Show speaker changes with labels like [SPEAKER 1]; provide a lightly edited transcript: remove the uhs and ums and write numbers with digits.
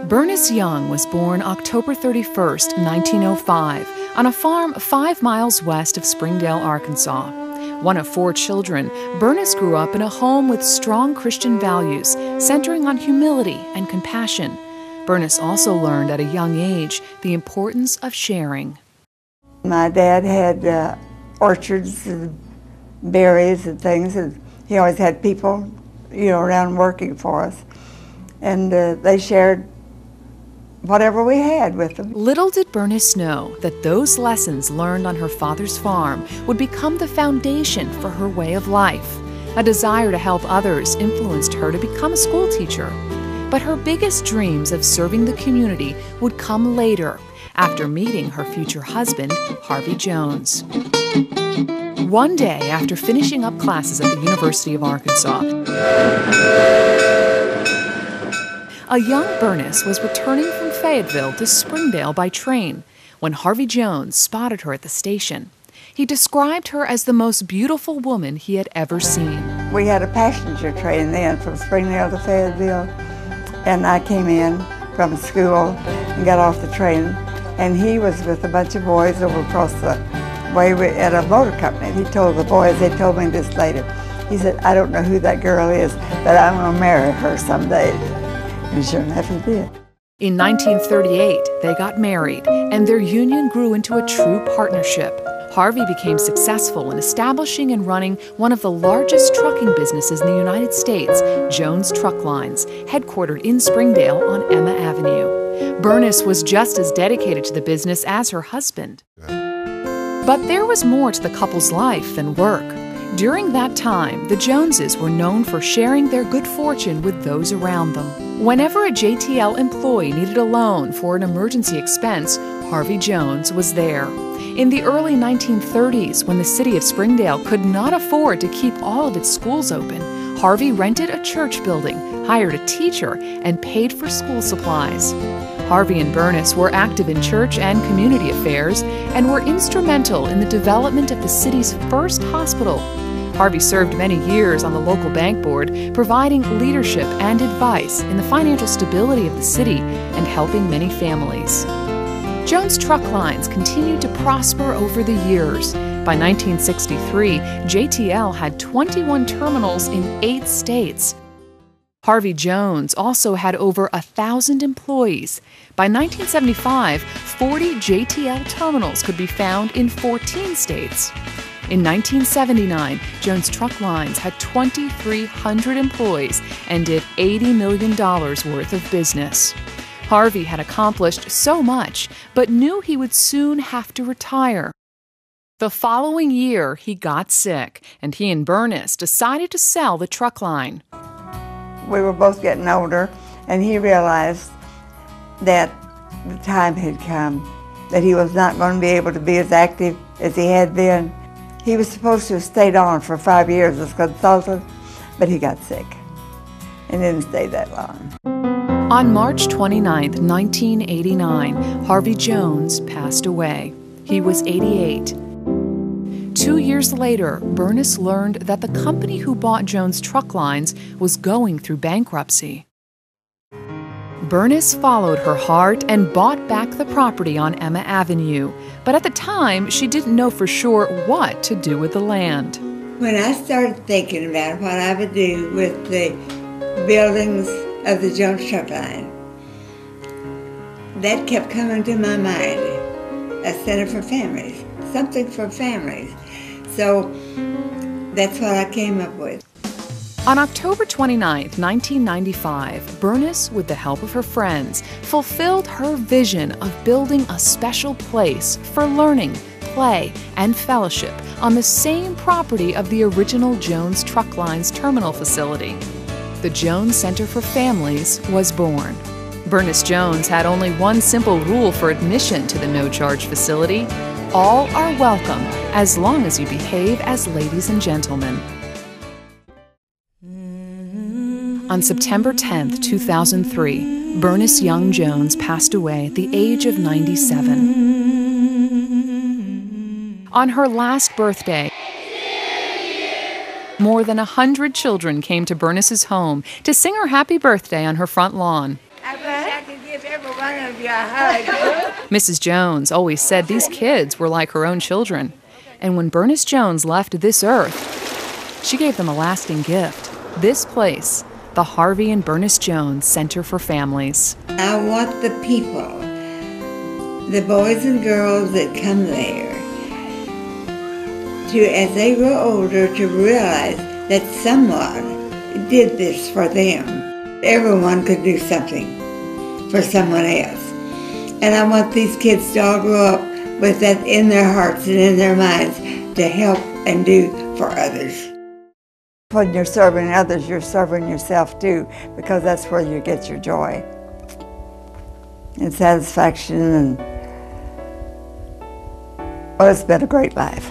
[SPEAKER 1] Bernice Young was born October 31st, 1905, on a farm 5 miles west of Springdale, Arkansas. One of 4 children, Bernice grew up in a home with strong Christian values, centering on humility and compassion. Bernice also learned at a young age the importance of sharing.
[SPEAKER 2] My dad had orchards and berries and things, and he always had people, around working for us. And they shared whatever we had with them.
[SPEAKER 1] Little did Bernice know that those lessons learned on her father's farm would become the foundation for her way of life. A desire to help others influenced her to become a school teacher. But her biggest dreams of serving the community would come later, after meeting her future husband, Harvey Jones. One day, after finishing up classes at the University of Arkansas, a young Bernice was returning from Fayetteville to Springdale by train when Harvey Jones spotted her at the station. He described her as the most beautiful woman he had ever seen.
[SPEAKER 2] We had a passenger train then from Springdale to Fayetteville, and I came in from school and got off the train, and he was with a bunch of boys over across the way at a motor company. He told the boys, they told me this later, he said, "I don't know who that girl is, but I'm going to marry her someday." And sure enough, he did.
[SPEAKER 1] In 1938, they got married, and their union grew into a true partnership. Harvey became successful in establishing and running one of the largest trucking businesses in the United States, Jones Truck Lines, headquartered in Springdale on Emma Avenue. Bernice was just as dedicated to the business as her husband. But there was more to the couple's life than work. During that time, the Joneses were known for sharing their good fortune with those around them. Whenever a JTL employee needed a loan for an emergency expense, Harvey Jones was there. In the early 1930s, when the city of Springdale could not afford to keep all of its schools open, Harvey rented a church building, hired a teacher, and paid for school supplies. Harvey and Bernice were active in church and community affairs and were instrumental in the development of the city's first hospital. Harvey served many years on the local bank board, providing leadership and advice in the financial stability of the city and helping many families. Jones Truck Lines continued to prosper over the years. By 1963, JTL had 21 terminals in 8 states. Harvey Jones also had over 1,000 employees. By 1975, 40 JTL terminals could be found in 14 states. In 1979, Jones Truck Lines had 2,300 employees and did $80 million worth of business. Harvey had accomplished so much, but knew he would soon have to retire. The following year, he got sick, and he and Bernice decided to sell the truck line.
[SPEAKER 2] We were both getting older, and he realized that the time had come, that he was not going to be able to be as active as he had been. He was supposed to have stayed on for 5 years as consultant, but he got sick and didn't stay that long.
[SPEAKER 1] On March 29, 1989, Harvey Jones passed away. He was 88. 2 years later, Bernice learned that the company who bought Jones Truck Lines was going through bankruptcy. Bernice followed her heart and bought back the property on Emma Avenue, but at the time, she didn't know for sure what to do with the land.
[SPEAKER 2] When I started thinking about what I would do with the buildings of the Jones Truck Line, that kept coming to my mind, a center for families, something for families. So that's what I came up with.
[SPEAKER 1] On October 29, 1995, Bernice, with the help of her friends, fulfilled her vision of building a special place for learning, play, and fellowship on the same property of the original Jones Truck Lines terminal facility. The Jones Center for Families was born. Bernice Jones had only one simple rule for admission to the no-charge facility: all are welcome as long as you behave as ladies and gentlemen. On September 10, 2003, Bernice Young Jones passed away at the age of 97. On her last birthday, more than 100 children came to Bernice's home to sing her happy birthday on her front lawn.
[SPEAKER 2] I wish I could give one of you a hug.
[SPEAKER 1] Mrs. Jones always said these kids were like her own children. And when Bernice Jones left this earth, she gave them a lasting gift. This place, the Harvey and Bernice Jones Center for Families.
[SPEAKER 2] I want the people, the boys and girls that come there, to, as they grow older, to realize that someone did this for them. Everyone could do something for someone else. And I want these kids to all grow up with that in their hearts and in their minds to help and do for others. When you're serving others, you're serving yourself too, because that's where you get your joy and satisfaction. And well, it's been a great life.